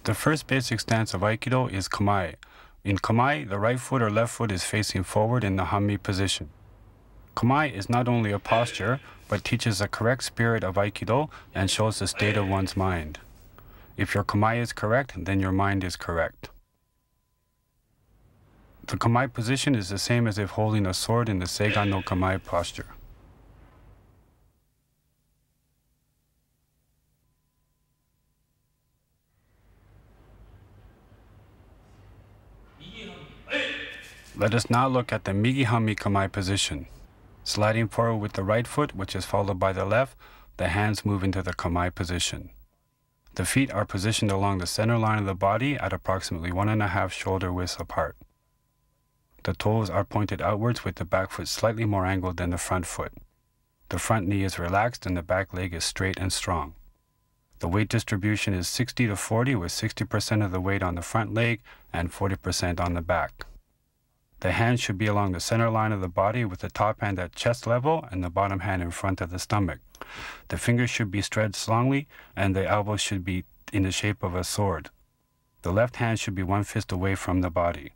The first basic stance of Aikido is Kamae. In Kamae, the right foot or left foot is facing forward in the Hanmi position. Kamae is not only a posture, but teaches the correct spirit of Aikido and shows the state of one's mind. If your Kamae is correct, then your mind is correct. The Kamae position is the same as if holding a sword in the Seigan no Kamae posture. Let us now look at the Migi Hanmi Kamae position. Sliding forward with the right foot, which is followed by the left, the hands move into the Kamae position. The feet are positioned along the center line of the body at approximately 1.5 shoulder widths apart. The toes are pointed outwards with the back foot slightly more angled than the front foot. The front knee is relaxed and the back leg is straight and strong. The weight distribution is 60-40, with 60% of the weight on the front leg and 40% on the back. The hands should be along the center line of the body, with the top hand at chest level and the bottom hand in front of the stomach. The fingers should be stretched strongly and the elbows should be in the shape of a sword. The left hand should be one fist away from the body.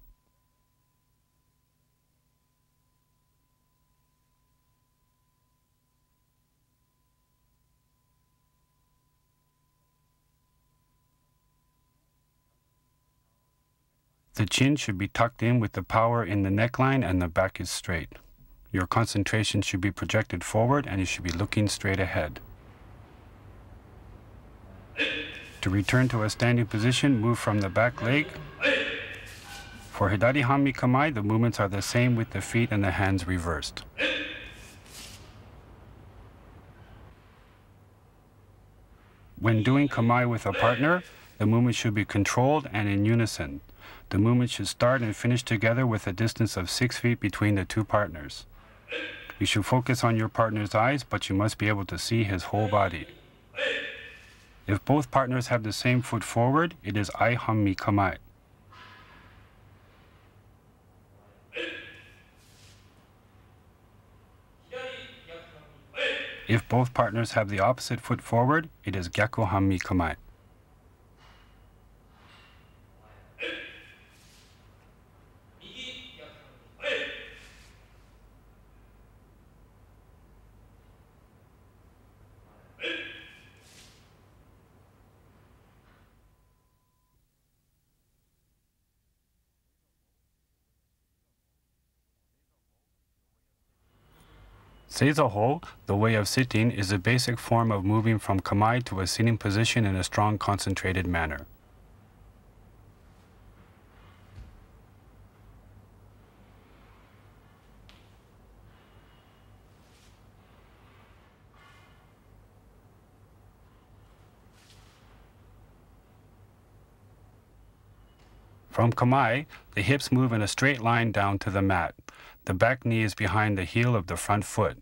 The chin should be tucked in with the power in the neckline and the back is straight. Your concentration should be projected forward and you should be looking straight ahead. To return to a standing position, move from the back leg. For Hidari Hanmi Kamae, the movements are the same with the feet and the hands reversed. When doing Kamae with a partner, the movement should be controlled and in unison. The movement should start and finish together with a distance of 6 feet between the two partners. You should focus on your partner's eyes, but you must be able to see his whole body. If both partners have the same foot forward, it is Ai Hanmi Kamae. If both partners have the opposite foot forward, it is Gyaku Hanmi Kamae. Seiza-ho, the way of sitting, is a basic form of moving from Kamae to a sitting position in a strong, concentrated manner. From Kamae, the hips move in a straight line down to the mat. The back knee is behind the heel of the front foot.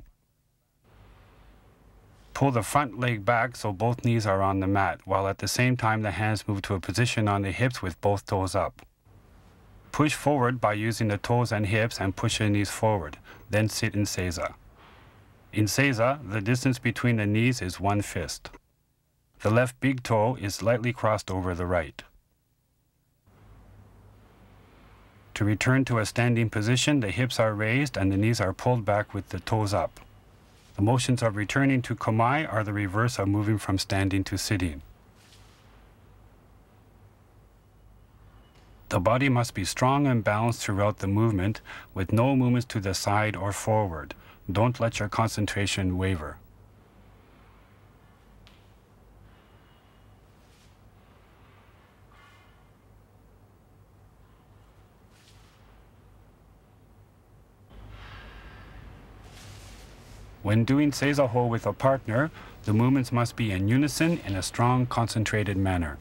Pull the front leg back so both knees are on the mat, while at the same time the hands move to a position on the hips with both toes up. Push forward by using the toes and hips and push your knees forward, then sit in Seiza. In Seiza, the distance between the knees is 1 fist. The left big toe is slightly crossed over the right. To return to a standing position, the hips are raised and the knees are pulled back with the toes up. The motions of returning to Kamae are the reverse of moving from standing to sitting. The body must be strong and balanced throughout the movement, with no movements to the side or forward. Don't let your concentration waver. When doing Seiza-ho with a partner, the movements must be in unison in a strong, concentrated manner.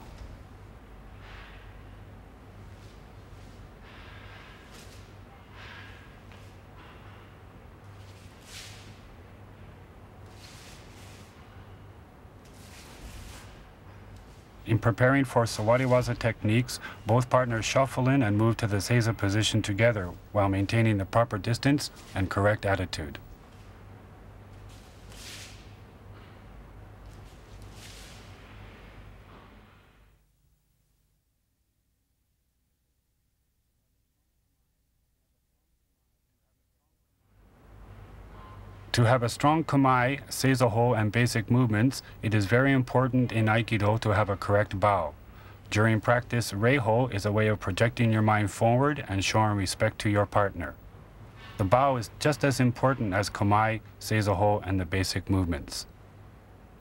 In preparing for Sawariwaza techniques, both partners shuffle in and move to the Seiza position together while maintaining the proper distance and correct attitude. To have a strong kamae, seizoho, and basic movements, it is very important in Aikido to have a correct bow. During practice, reiho is a way of projecting your mind forward and showing respect to your partner. The bow is just as important as kamae, seizoho, and the basic movements.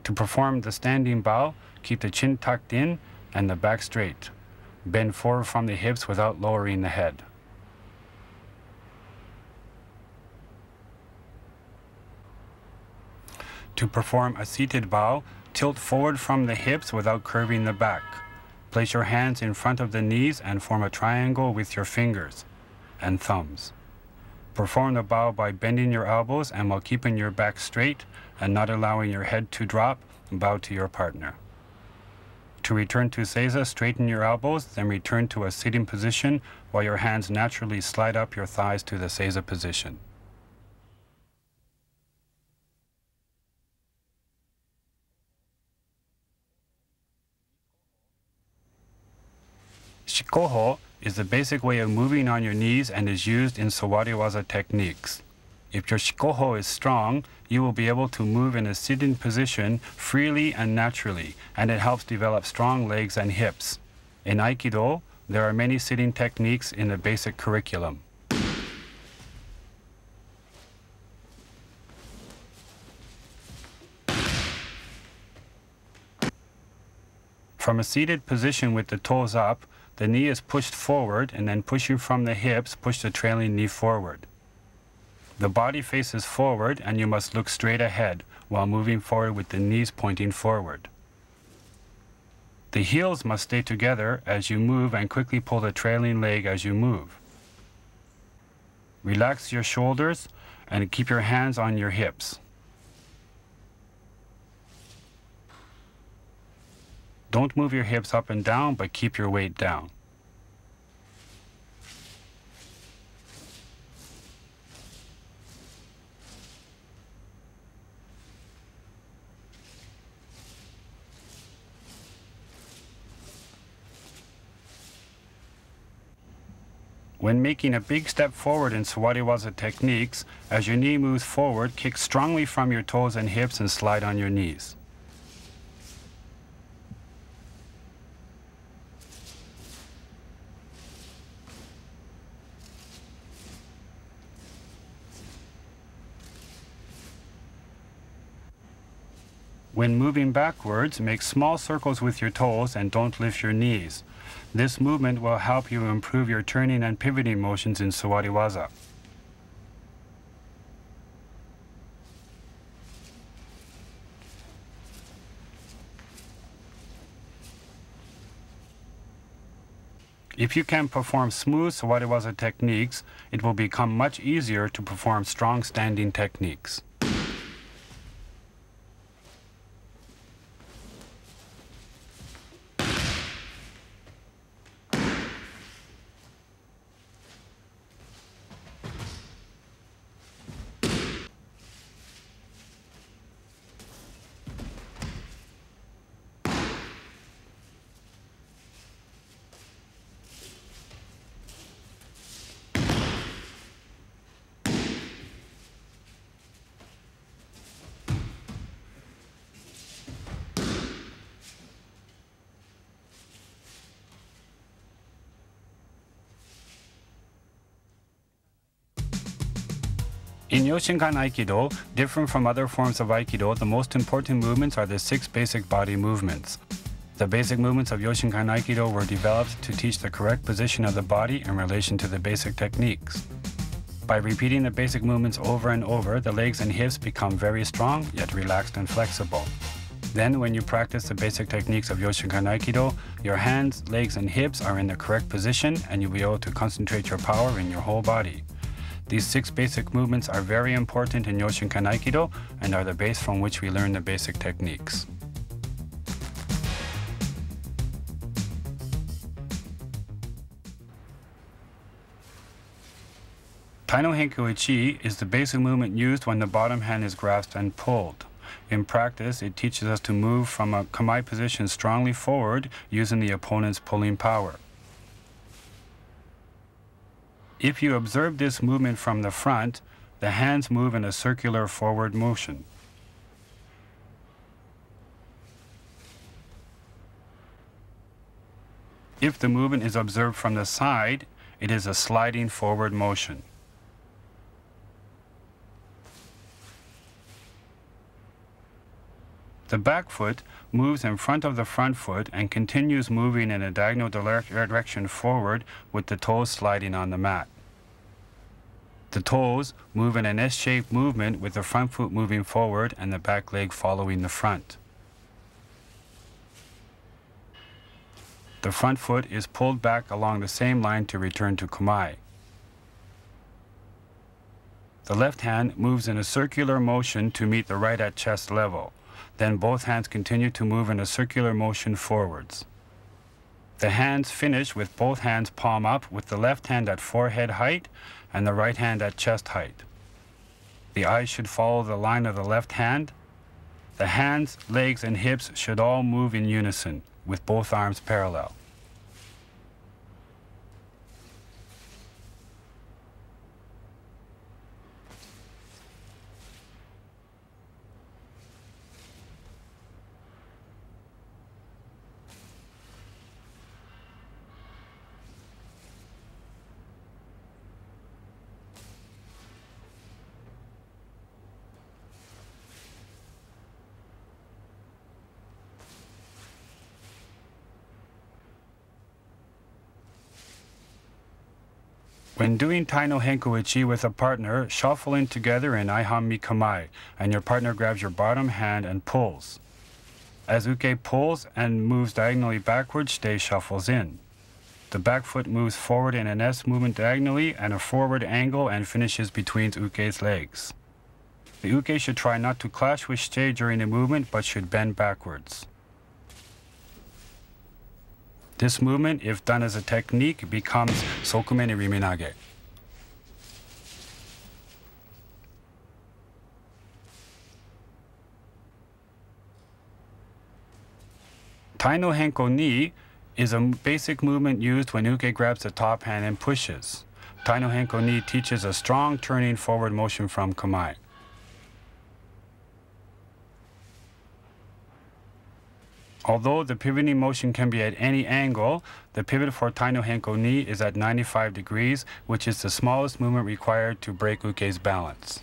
To perform the standing bow, keep the chin tucked in and the back straight. Bend forward from the hips without lowering the head. To perform a seated bow, tilt forward from the hips without curving the back. Place your hands in front of the knees and form a triangle with your fingers and thumbs. Perform the bow by bending your elbows and while keeping your back straight and not allowing your head to drop, bow to your partner. To return to seiza, straighten your elbows, then return to a sitting position while your hands naturally slide up your thighs to the seiza position. Shikoho is the basic way of moving on your knees and is used in sawariwaza techniques. If your shikoho is strong, you will be able to move in a sitting position freely and naturally, and it helps develop strong legs and hips. In Aikido, there are many sitting techniques in the basic curriculum. From a seated position with the toes up, the knee is pushed forward and then pushing from the hips, push the trailing knee forward. The body faces forward and you must look straight ahead while moving forward with the knees pointing forward. The heels must stay together as you move and quickly pull the trailing leg as you move. Relax your shoulders and keep your hands on your hips. Don't move your hips up and down, but keep your weight down. When making a big step forward in sawariwaza techniques, as your knee moves forward, kick strongly from your toes and hips and slide on your knees. When moving backwards, make small circles with your toes and don't lift your knees. This movement will help you improve your turning and pivoting motions in sawariwaza. If you can perform smooth sawariwaza techniques, it will become much easier to perform strong standing techniques. In Yoshinkan Aikido, different from other forms of Aikido, the most important movements are the 6 basic body movements. The basic movements of Yoshinkan Aikido were developed to teach the correct position of the body in relation to the basic techniques. By repeating the basic movements over and over, the legs and hips become very strong, yet relaxed and flexible. Then, when you practice the basic techniques of Yoshinkan Aikido, your hands, legs, and hips are in the correct position, and you'll be able to concentrate your power in your whole body. These 6 basic movements are very important in Yoshinkan Aikido and are the base from which we learn the basic techniques. Taino Henku Ichi is the basic movement used when the bottom hand is grasped and pulled. In practice, it teaches us to move from a kamae position strongly forward using the opponent's pulling power. If you observe this movement from the front, the hands move in a circular forward motion. If the movement is observed from the side, it is a sliding forward motion. The back foot moves in front of the front foot and continues moving in a diagonal direction forward with the toes sliding on the mat. The toes move in an S-shaped movement with the front foot moving forward and the back leg following the front. The front foot is pulled back along the same line to return to kamae. The left hand moves in a circular motion to meet the right at chest level. Then both hands continue to move in a circular motion forwards. The hands finish with both hands palm up, with the left hand at forehead height and the right hand at chest height. The eyes should follow the line of the left hand. The hands, legs, and hips should all move in unison, with both arms parallel. When doing Tai no Henko Ichi with a partner, shuffle in together in Aihanmi Kamae, and your partner grabs your bottom hand and pulls. As uke pulls and moves diagonally backwards, shite shuffles in. The back foot moves forward in an S movement diagonally and a forward angle and finishes between uke's legs. The uke should try not to clash with shite during the movement, but should bend backwards. This movement, if done as a technique, becomes sokume ni riminage. Tai no Henko ni is a basic movement used when uke grabs the top hand and pushes. Tai no Henko ni teaches a strong turning forward motion from kamae. Although the pivoting motion can be at any angle, the pivot for Tai no Henko ni is at 95 degrees, which is the smallest movement required to break uke's balance.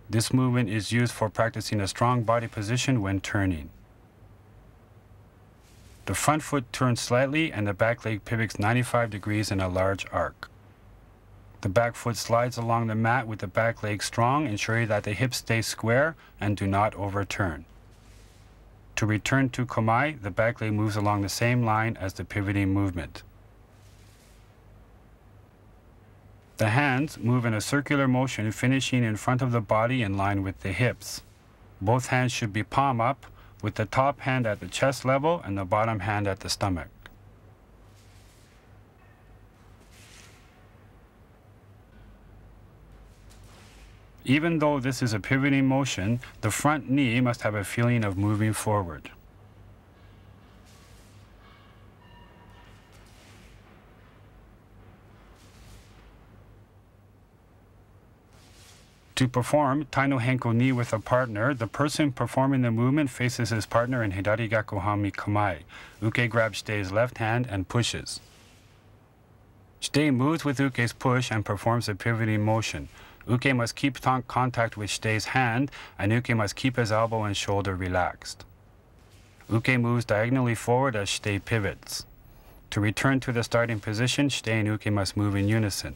This movement is used for practicing a strong body position when turning. The front foot turns slightly and the back leg pivots 95 degrees in a large arc. The back foot slides along the mat with the back leg strong, ensuring that the hips stay square and do not overturn. To return to kamae, the back leg moves along the same line as the pivoting movement. The hands move in a circular motion, finishing in front of the body in line with the hips. Both hands should be palm up, with the top hand at the chest level and the bottom hand at the stomach. Even though this is a pivoting motion, the front knee must have a feeling of moving forward. To perform Tai no Henko ni with a partner, the person performing the movement faces his partner in Hidari Gaku Hanmi Kamae. Uke grabs shite's left hand and pushes. Shite moves with uke's push and performs a pivoting motion. Uke must keep contact with shite's hand, and uke must keep his elbow and shoulder relaxed. Uke moves diagonally forward as shite pivots. To return to the starting position, shite and uke must move in unison.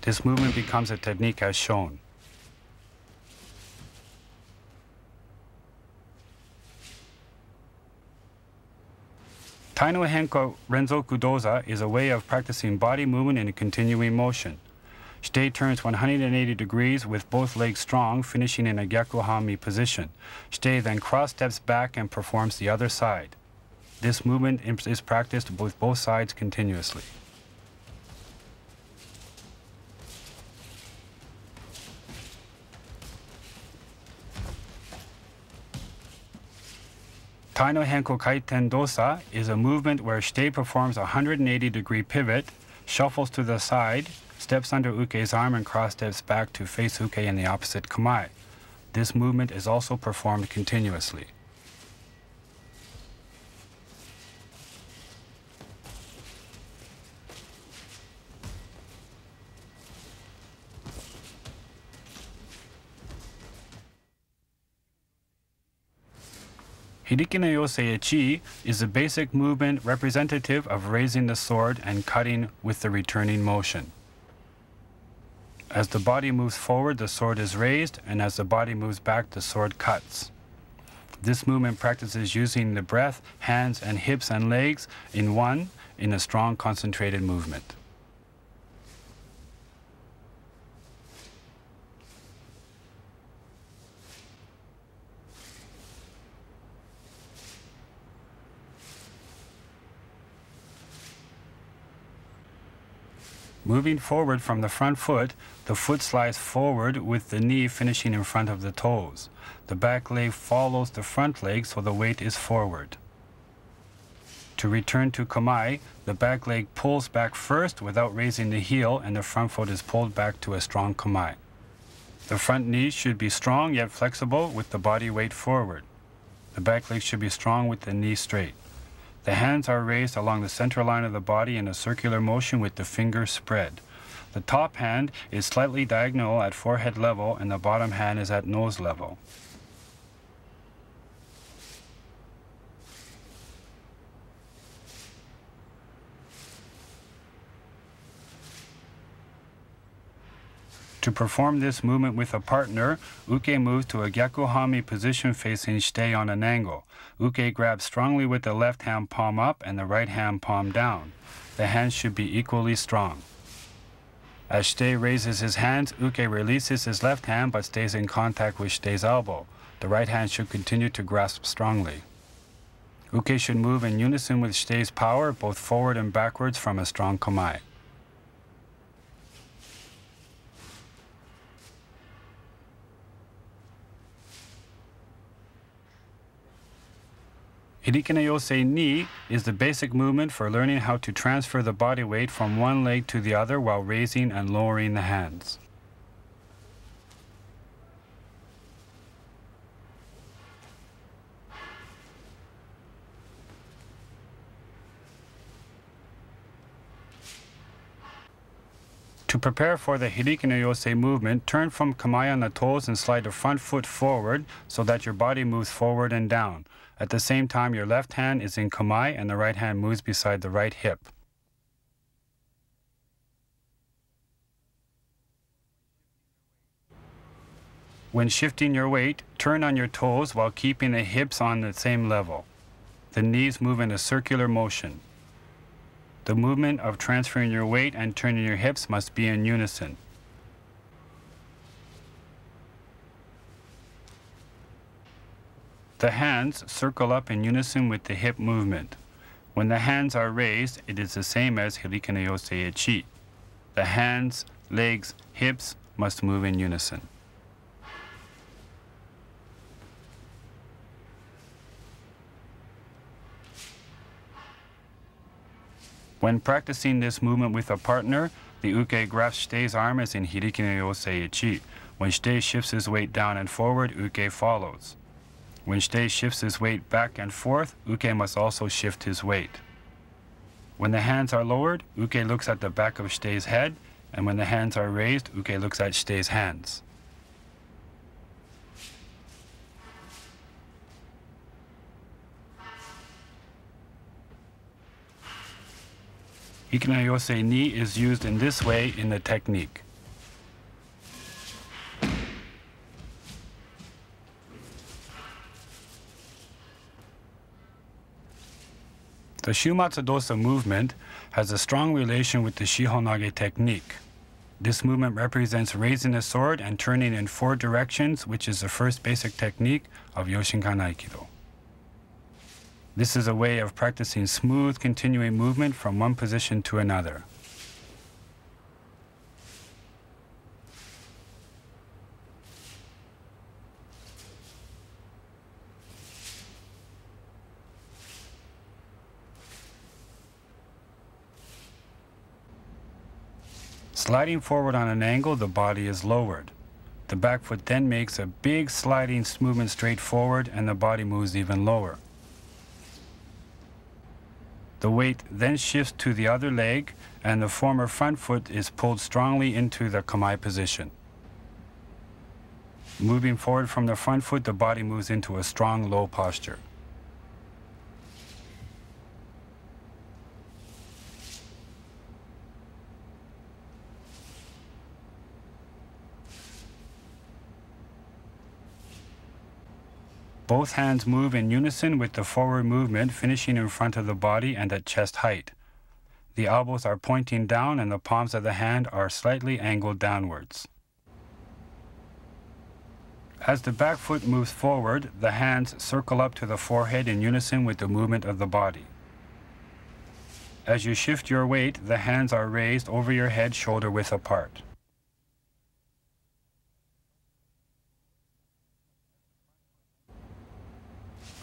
This movement becomes a technique as shown. Tai no Henko Renzoku Doza is a way of practicing body movement in a continuing motion. Shite turns 180 degrees with both legs strong, finishing in a Gyaku Hanmi position. Shite then cross steps back and performs the other side. This movement is practiced with both sides continuously. Tai no Henko Kaiten Dosa is a movement where shite performs a 180-degree pivot, shuffles to the side, steps under uke's arm and cross steps back to face uke in the opposite kamae. This movement is also performed continuously. Hiriki no Yosei Ichi is a basic movement representative of raising the sword and cutting with the returning motion. As the body moves forward, the sword is raised, and as the body moves back, the sword cuts. This movement practices using the breath, hands, and hips and legs in a strong, concentrated movement. Moving forward from the front foot, the foot slides forward with the knee finishing in front of the toes. The back leg follows the front leg, so the weight is forward. To return to kamae, the back leg pulls back first without raising the heel, and the front foot is pulled back to a strong kamae. The front knee should be strong yet flexible with the body weight forward. The back leg should be strong with the knee straight. The hands are raised along the center line of the body in a circular motion with the fingers spread. The top hand is slightly diagonal at forehead level, and the bottom hand is at nose level. To perform this movement with a partner, uke moves to a gyakuhami position facing shite on an angle. Uke grabs strongly with the left hand palm up and the right hand palm down. The hands should be equally strong. As shite raises his hands, uke releases his left hand but stays in contact with shite's elbow. The right hand should continue to grasp strongly. Uke should move in unison with shite's power, both forward and backwards from a strong kamae. Hiriki no Yosei Ni is the basic movement for learning how to transfer the body weight from one leg to the other while raising and lowering the hands. To prepare for the Hiriki no Yosei movement, turn from kamae on the toes and slide the front foot forward so that your body moves forward and down. At the same time, your left hand is in kamae and the right hand moves beside the right hip. When shifting your weight, turn on your toes while keeping the hips on the same level. The knees move in a circular motion. The movement of transferring your weight and turning your hips must be in unison. The hands circle up in unison with the hip movement. When the hands are raised, it is the same as Hiriki no Yosei Ichi. The hands, legs, hips must move in unison. When practicing this movement with a partner, the uke grasps shite's arm as in Hiriki no Yosei Ichi. When shite shifts his weight down and forward, uke follows. When shite shifts his weight back and forth, uke must also shift his weight. When the hands are lowered, uke looks at the back of shite's head, and when the hands are raised, uke looks at shite's hands. Hiriki no Yosei Ni is used in this way in the technique. The Shumatsu Dosa movement has a strong relation with the Shihonage technique. This movement represents raising a sword and turning in 4 directions, which is the first basic technique of Yoshinkan Aikido. This is a way of practicing smooth, continuing movement from one position to another. Sliding forward on an angle, the body is lowered. The back foot then makes a big sliding movement straight forward and the body moves even lower. The weight then shifts to the other leg and the former front foot is pulled strongly into the kamae position. Moving forward from the front foot, the body moves into a strong low posture. Both hands move in unison with the forward movement, finishing in front of the body and at chest height. The elbows are pointing down and the palms of the hand are slightly angled downwards. As the back foot moves forward, the hands circle up to the forehead in unison with the movement of the body. As you shift your weight, the hands are raised over your head shoulder width apart.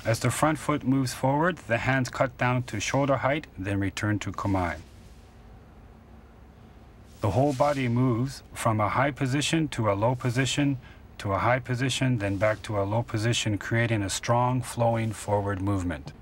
As the front foot moves forward, the hands cut down to shoulder height, then return to kamae. The whole body moves from a high position to a low position, to a high position, then back to a low position, creating a strong, flowing forward movement.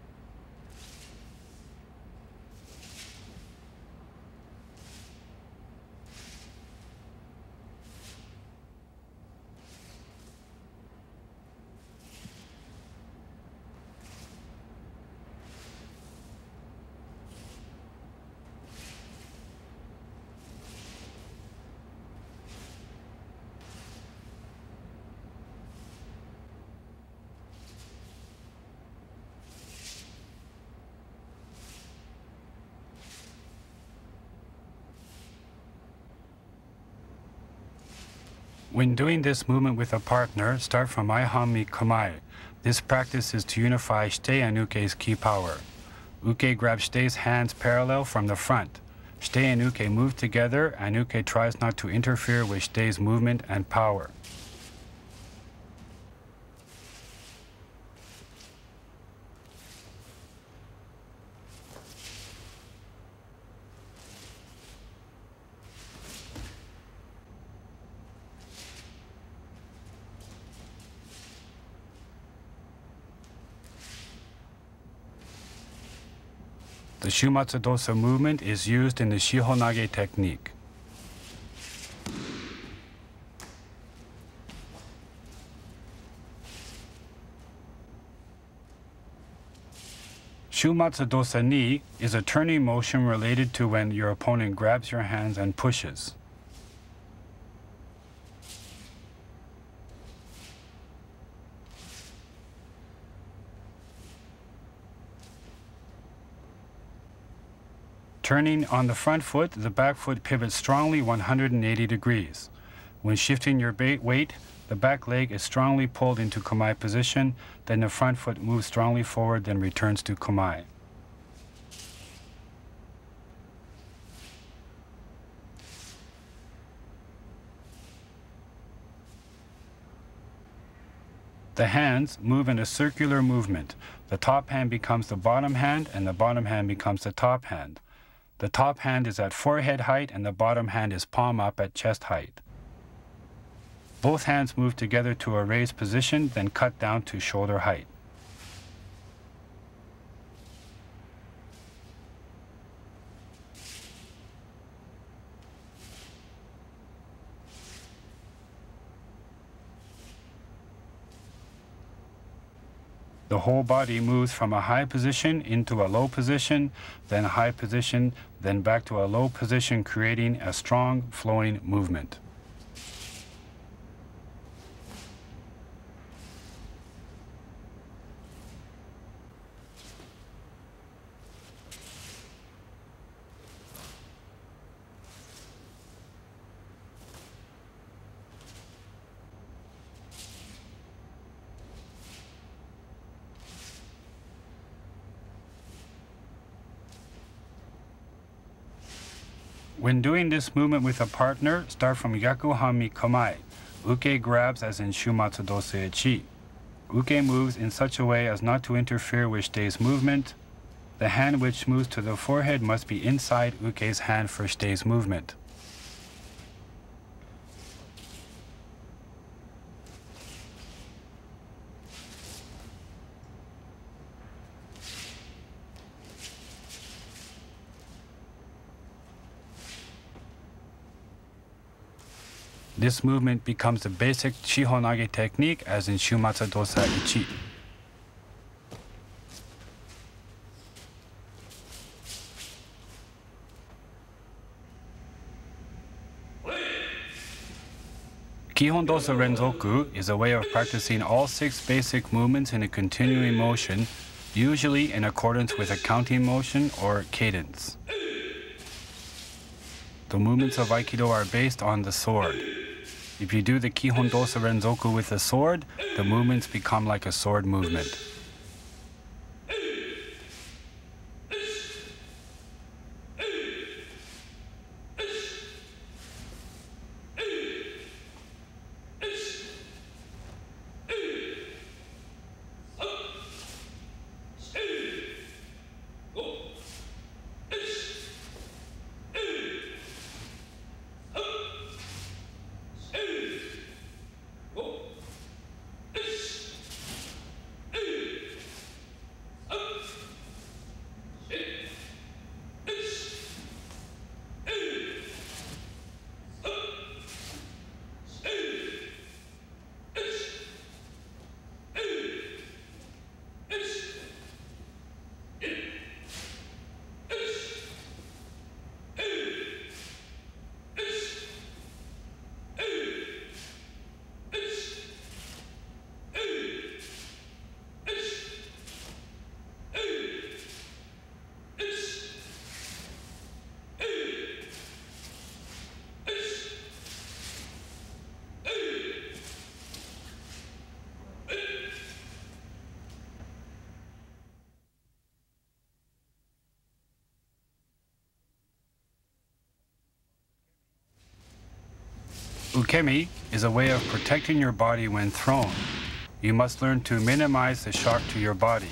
When doing this movement with a partner, start from Aihami Kamae. This practice is to unify Shite and Uke's ki power. Uke grabs Shite's hands parallel from the front. Shite and Uke move together, and Uke tries not to interfere with Shite's movement and power. The Shumatsu Dosa movement is used in the Shihonage technique. Shumatsu Dosa Ni is a turning motion related to when your opponent grabs your hands and pushes. Turning on the front foot, the back foot pivots strongly 180 degrees. When shifting your weight, the back leg is strongly pulled into kamae position, then the front foot moves strongly forward, then returns to kamae. The hands move in a circular movement. The top hand becomes the bottom hand, and the bottom hand becomes the top hand. The top hand is at forehead height and the bottom hand is palm up at chest height. Both hands move together to a raised position, then cut down to shoulder height. The whole body moves from a high position into a low position, then a high position, then back to a low position, creating a strong flowing movement. When doing this movement with a partner, start from Yakuhami Kamae. Uke grabs as in Shumatsu Dosa Echi. Uke moves in such a way as not to interfere with Shite's movement. The hand which moves to the forehead must be inside Uke's hand for Shite's movement. This movement becomes the basic Shihonage technique as in Shumatsu Dosa Ichi. Kihon Dosa Renzoku is a way of practicing all 6 basic movements in a continuing motion, usually in accordance with a counting motion or cadence. The movements of Aikido are based on the sword. If you do the Kihon Dosa Renzoku with a sword, the movements become like a sword movement. Ukemi is a way of protecting your body when thrown. You must learn to minimize the shock to your body.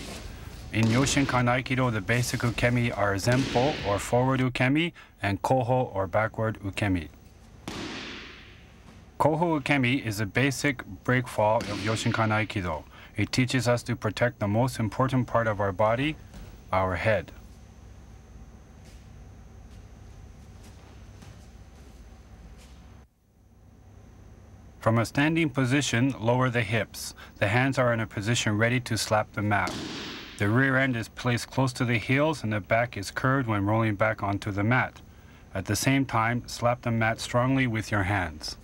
In Yoshinkan Aikido, the basic ukemi are Zenpo or forward ukemi and Koho or backward ukemi. Koho ukemi is a basic breakfall of Yoshinkan Aikido. It teaches us to protect the most important part of our body, our head. From a standing position, lower the hips. The hands are in a position ready to slap the mat. The rear end is placed close to the heels and the back is curved when rolling back onto the mat. At the same time, slap the mat strongly with your hands.